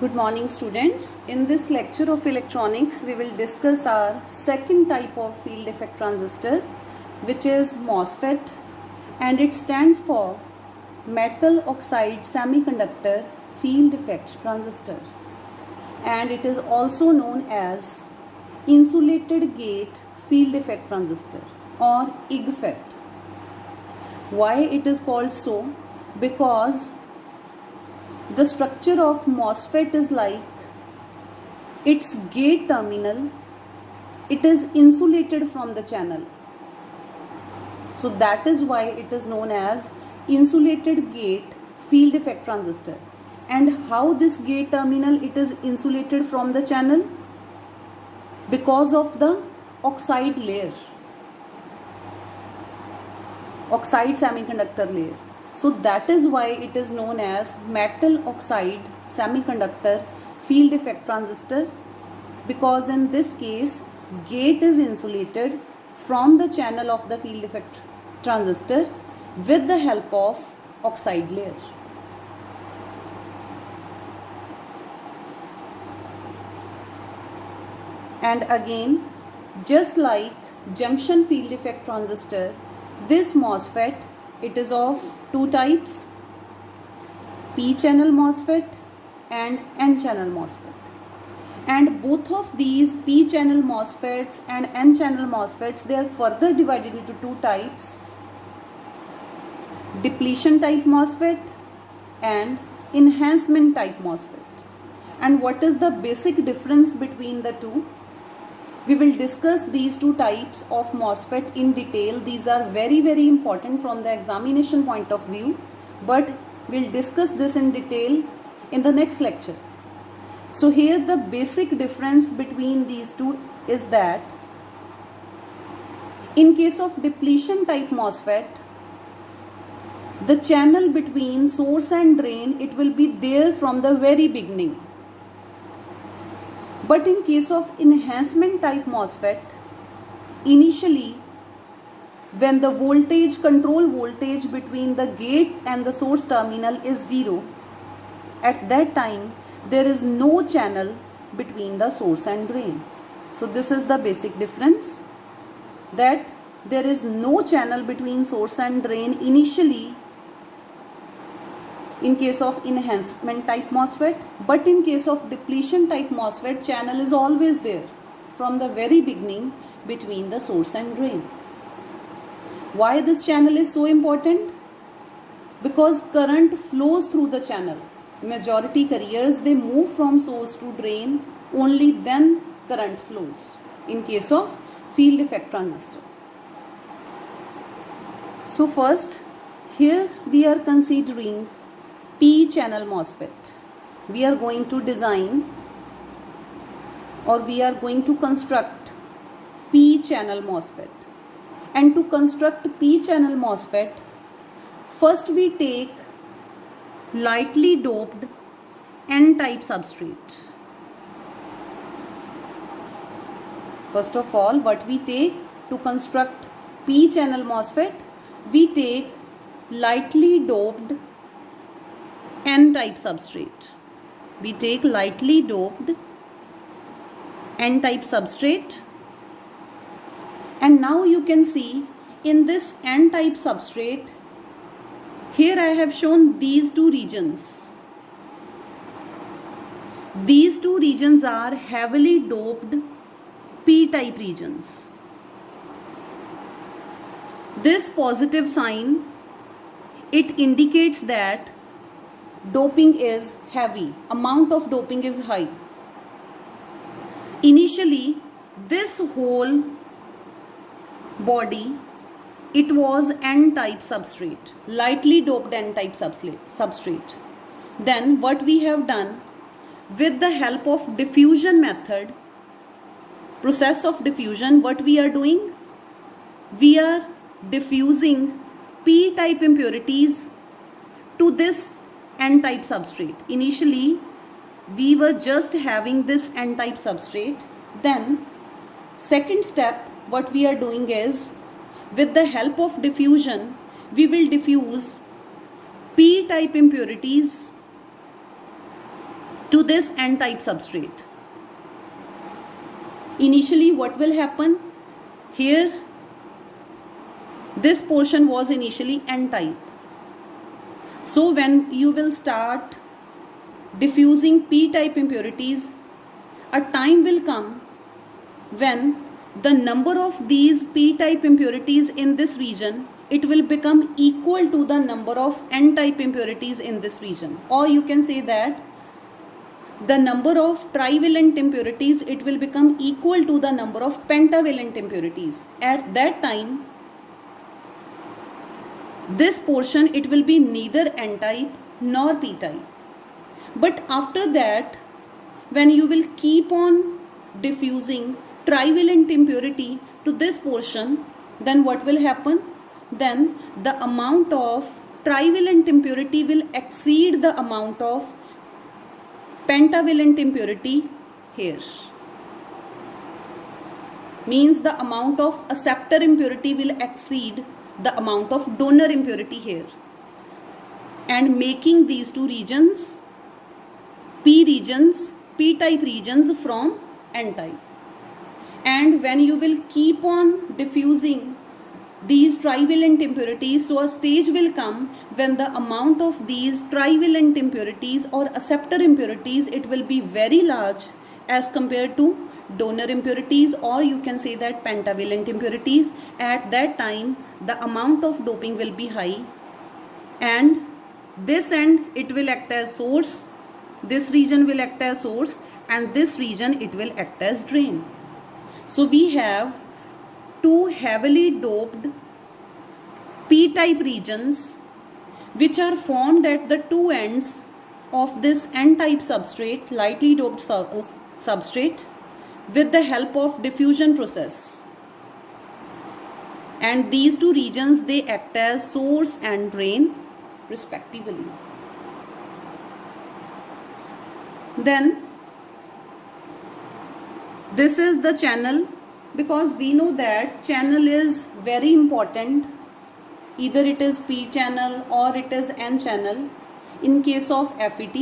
Good morning students. In this lecture of electronics, we will discuss our second type of field effect transistor, which is MOSFET, and it stands for metal oxide semiconductor field effect transistor, and it is also known as insulated gate field effect transistor or IGFET. Why it is called so? Because the structure of MOSFET is like its gate terminal, it is insulated from the channel. So that is why it is known as insulated gate field effect transistor. And how this gate terminal it is insulated from the channel? Because of the oxide layer, oxide semiconductor layer. So that is why it is known as metal oxide semiconductor field effect transistor, because in this case gate is insulated from the channel of the field effect transistor with the help of oxide layer. And again, just like junction field effect transistor, this MOSFET, it is of two types, P channel MOSFET and N channel MOSFET. And both of these P channel MOSFETs and N channel MOSFETs, they are further divided into two types, depletion type MOSFET and enhancement type MOSFET. And what is the basic difference between the two? We will discuss these two types of MOSFET in detail. These are very important from the examination point of view, but we'll discuss this in detail in the next lecture. So here the basic difference between these two is that in case of depletion type MOSFET, the channel between source and drain, it will be there from the very beginning. But in case of enhancement type MOSFET, initially when the voltage, control voltage between the gate and the source terminal is 0, at that time there is no channel between the source and drain. So this is the basic difference, that there is no channel between source and drain initially in case of enhancement type MOSFET, but in case of depletion type MOSFET, channel is always there from the very beginning between the source and drain. Why this channel is so important? Because current flows through the channel. Majority carriers, they move from source to drain, only then current flows in case of field effect transistor. So first, here we are considering P channel MOSFET. We are going to design or we are going to construct P channel MOSFET. And to construct P channel MOSFET, first we take lightly doped N-type substrate. First of all, what we take to construct P channel MOSFET, we take lightly doped N-type substrate. We take lightly doped N-type substrate, and now you can see in this N-type substrate, here I have shown these two regions. These two regions are heavily doped P-type regions. This positive sign, it indicates that doping is heavy, amount of doping is high. Initially, this whole body, it was N-type substrate, lightly doped N-type substrate. Then what we have done, with the help of diffusion method, process of diffusion, what we are doing? We are diffusing P-type impurities to this N-type substrate. Initially, we were just having this N-type substrate. Then, second step, what we are doing is, with the help of diffusion, we will diffuse P-type impurities to this n-type substrate. Initially what will happen? Here this portion was initially n-type. So when you will start diffusing p-type impurities, a time will come when the number of these p-type impurities in this region, it will become equal to the number of n-type impurities in this region. Or you can say that the number of trivalent impurities, it will become equal to the number of pentavalent impurities. At that time, this portion, it will be neither n-type nor p-type. But after that, when you will keep on diffusing trivalent impurity to this portion, then what will happen? Then the amount of trivalent impurity will exceed the amount of pentavalent impurity here. Means the amount of acceptor impurity will exceed the amount of donor impurity here, and making these two regions p-type regions from n-type. And when you will keep on diffusing these trivalent impurities, so a stage will come when the amount of these trivalent impurities or acceptor impurities, it will be very large as compared to donor impurities, or you can say that pentavalent impurities. At that time the amount of doping will be high, and this end it will act as source, this region will act as source, and this region it will act as drain. So we have two heavily doped p-type regions which are formed at the two ends of this n-type substrate, lightly doped substrate, with the help of diffusion process. And these two regions, they act as source and drain respectively. Then this is the channel, because we know that channel is very important. Either it is p channel or it is n channel in case of FET,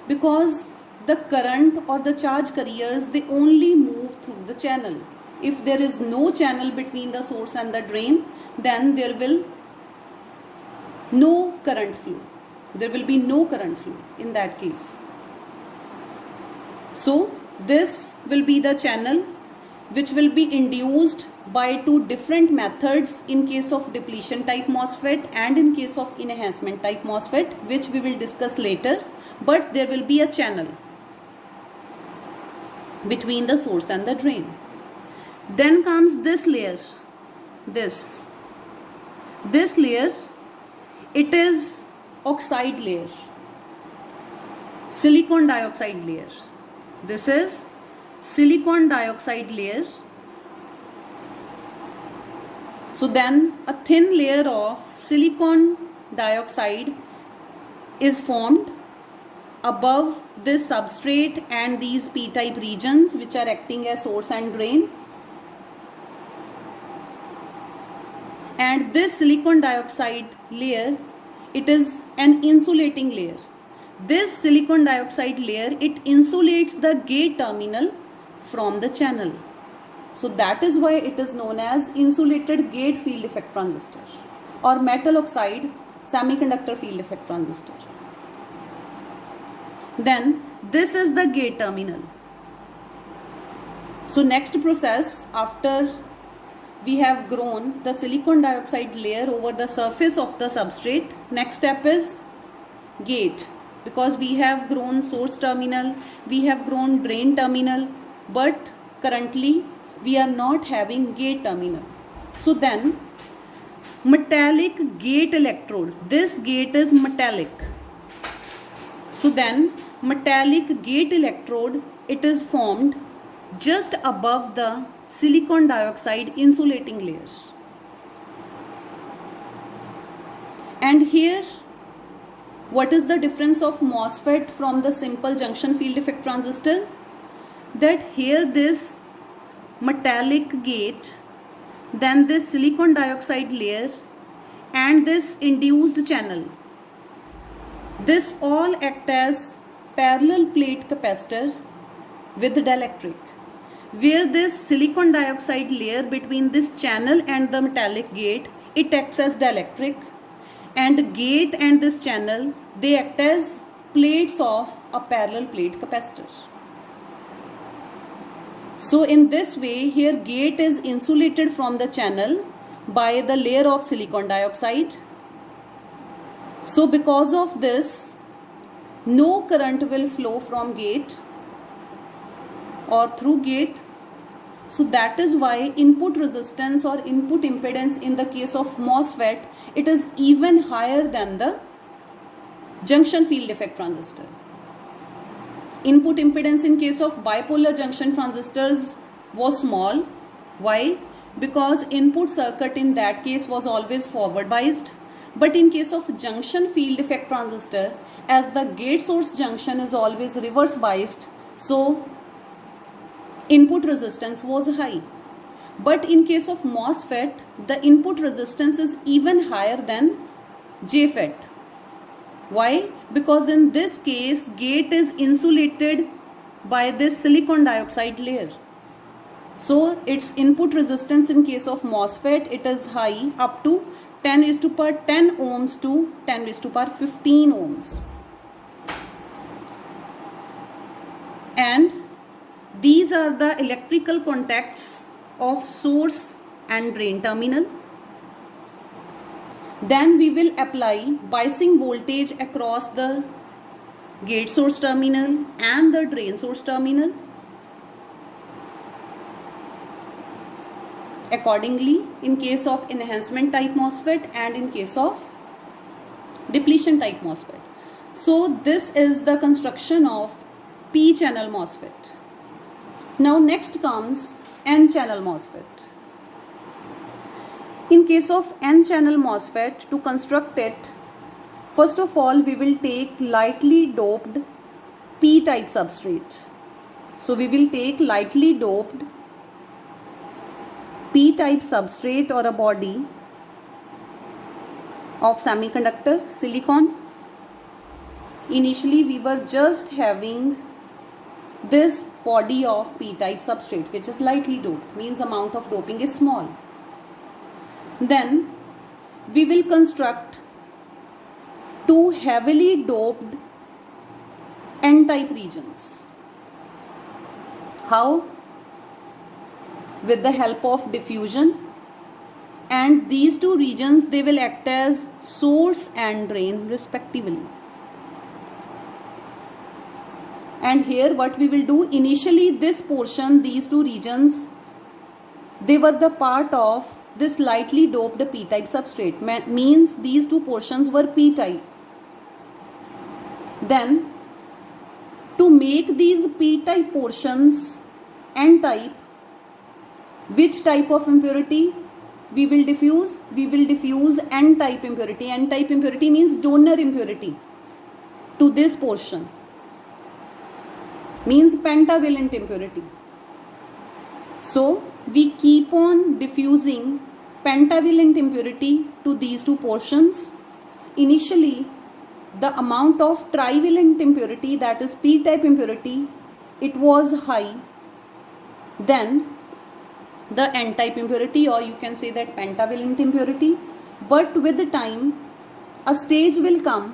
because the current or the charge carriers, they only move through the channel. If there is no channel between the source and the drain, then there will no current flow. There will be no current flow in that case. So this will be the channel which will be induced by two different methods in case of depletion type MOSFET and in case of enhancement type MOSFET, which we will discuss later. But there will be a channel between the source and the drain. Then comes this layer, this layer, it is oxide layer, silicon dioxide layer. This is silicon dioxide layer. So then a thin layer of silicon dioxide is formed above this substrate and these p-type regions which are acting as source and drain. And this silicon dioxide layer, it is an insulating layer. This silicon dioxide layer, it insulates the gate terminal from the channel. So that is why it is known as insulated gate field effect transistor or metal oxide semiconductor field effect transistor. Then this is the gate terminal. So next process, after we have grown the silicon dioxide layer over the surface of the substrate, next step is gate, because we have grown source terminal, we have grown drain terminal, but currently we are not having gate terminal. So then metallic gate electrode, this gate is metallic. So then metallic gate electrode, it is formed just above the silicon dioxide insulating layers. And here, what is the difference of MOSFET from the simple junction field effect transistor? That here this metallic gate, then this silicon dioxide layer and this induced channel, this all act as parallel plate capacitor with dielectric, where this silicon dioxide layer between this channel and the metallic gate, it acts as dielectric, and gate and this channel, they act as plates of a parallel plate capacitor. So in this way, here gate is insulated from the channel by the layer of silicon dioxide. So because of this, no current will flow from gate or through gate. So that is why input resistance or input impedance in the case of MOSFET, it is even higher than the junction field effect transistor. Input impedance in case of bipolar junction transistors was small. Why? Because input circuit in that case was always forward biased. But in case of junction field effect transistor, as the gate source junction is always reverse biased, so input resistance was high. But in case of MOSFET, the input resistance is even higher than JFET. Why? Because in this case, gate is insulated by this silicon dioxide layer. So its input resistance in case of MOSFET, it is high, up to 10:10 ohms to 10:15 ohms. And these are the electrical contacts of source and drain terminal. Then we will apply biasing voltage across the gate source terminal and the drain source terminal. Accordingly, in case of enhancement type MOSFET and in case of depletion type MOSFET. So this is the construction of P-channel MOSFET. Now next comes N-channel MOSFET. In case of N-channel MOSFET, to construct it, first of all we will take lightly doped P-type substrate. So we will take lightly doped P-type substrate or a body of semiconductor silicon. Initially we were just having this body of P-type substrate which is lightly doped, means amount of doping is small. Then we will construct two heavily doped N-type regions. How? With the help of diffusion, and these two regions, they will act as source and drain respectively. And here what we will do, initially this portion, these two regions, they were the part of this lightly doped P-type substrate, means these two portions were P-type. Then to make these P-type portions N-type, which type of impurity we will diffuse? We will diffuse N-type impurity. N-type impurity means donor impurity to this portion, means pentavalent impurity. So we keep on diffusing pentavalent impurity to these two portions. Initially the amount of trivalent impurity, that is P-type impurity, it was high. Then the N-type impurity, or you can say that pentavalent impurity. But with the time, a stage will come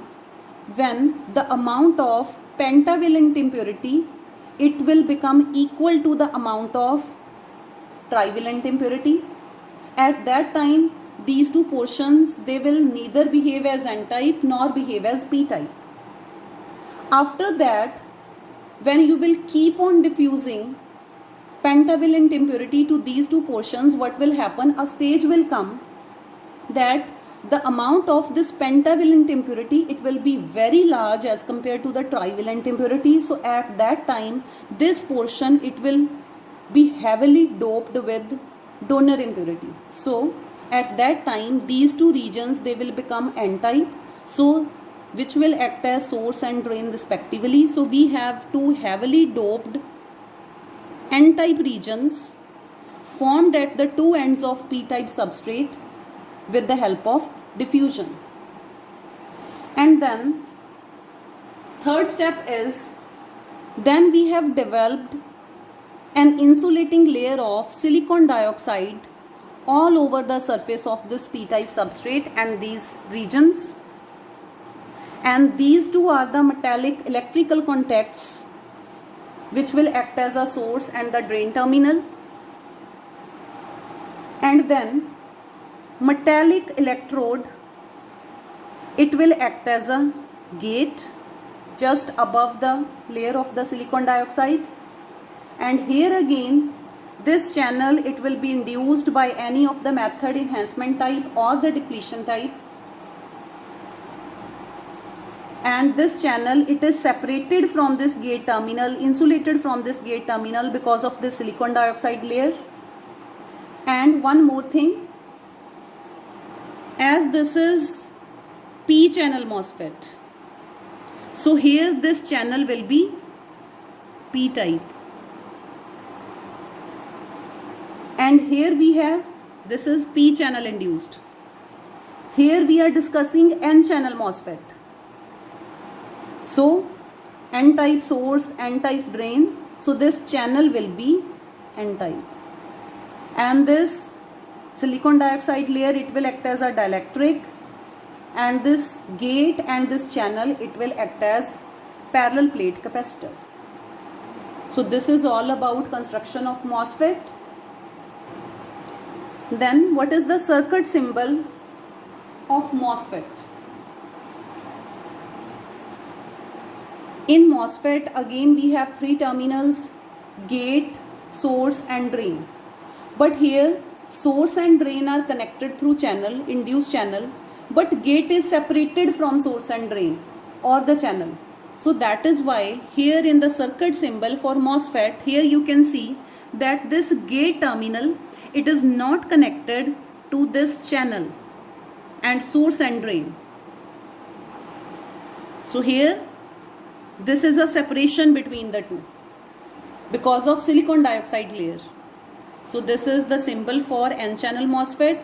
when the amount of pentavalent impurity, it will become equal to the amount of trivalent impurity. At that time, these two portions, they will neither behave as N-type nor behave as P-type. After that, when you will keep on diffusing pentavalent impurity to these two portions, what will happen? A stage will come that the amount of this pentavalent impurity, it will be very large as compared to the trivalent impurity. So at that time, this portion, it will be heavily doped with donor impurity. So at that time, these two regions, they will become N-type, so which will act as source and drain respectively. So we have two heavily doped N-type regions formed at the two ends of P-type substrate with the help of diffusion. And then Third step is, then we have developed an insulating layer of silicon dioxide all over the surface of this p-type substrate and these regions, and these two are the metallic electrical contacts which will act as a source and the drain terminal, and then metallic electrode, it will act as a gate just above the layer of the silicon dioxide, and here again this channel, it will be induced by any of the method, enhancement type or the depletion type, and this channel, it is separated from this gate terminal, insulated from this gate terminal because of the silicon dioxide layer. And one more thing, as this is p channel MOSFET, so here this channel will be p type, and here we have, this is p channel induced. Here we are discussing n channel MOSFET. So n type source, n type drain, so this channel will be n type, and this silicon dioxide layer, it will act as a dielectric, and this gate and this channel, it will act as parallel plate capacitor. So this is all about construction of MOSFET. Then what is the circuit symbol of MOSFET? In MOSFET, again we have three terminals, gate, source and drain. But here source and drain are connected through channel, induced channel, but gate is separated from source and drain or the channel. So that is why here in the circuit symbol for MOSFET, here you can see that this gate terminal, it is not connected to this channel and source and drain. So here this is a separation between the two because of silicon dioxide layer. So this is the symbol for n channel MOSFET,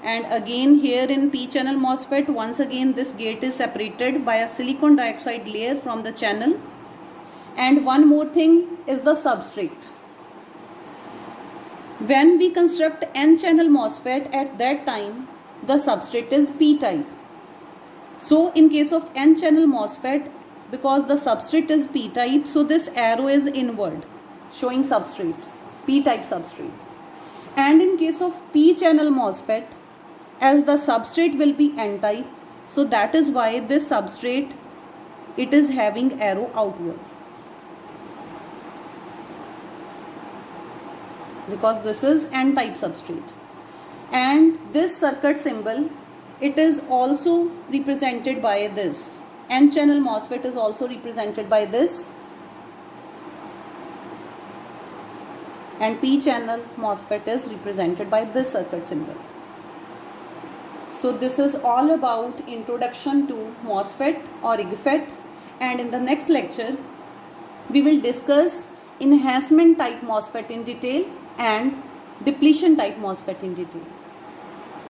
and again here in p channel MOSFET, once again this gate is separated by a silicon dioxide layer from the channel. And one more thing is the substrate. When we construct n channel MOSFET, at that time the substrate is p type. So in case of n channel MOSFET, because the substrate is p type, so this arrow is inward showing substrate, p type substrate. And in case of p channel MOSFET, as the substrate will be n type, so that is why this substrate, it is having arrow outward, because this is n type substrate. And this circuit symbol, it is also represented by this. N channel MOSFET is also represented by this, and p channel MOSFET is represented by this circuit symbol. So this is all about introduction to MOSFET or IGFET, and in the next lecture we will discuss enhancement type MOSFET in detail and depletion type MOSFET in detail.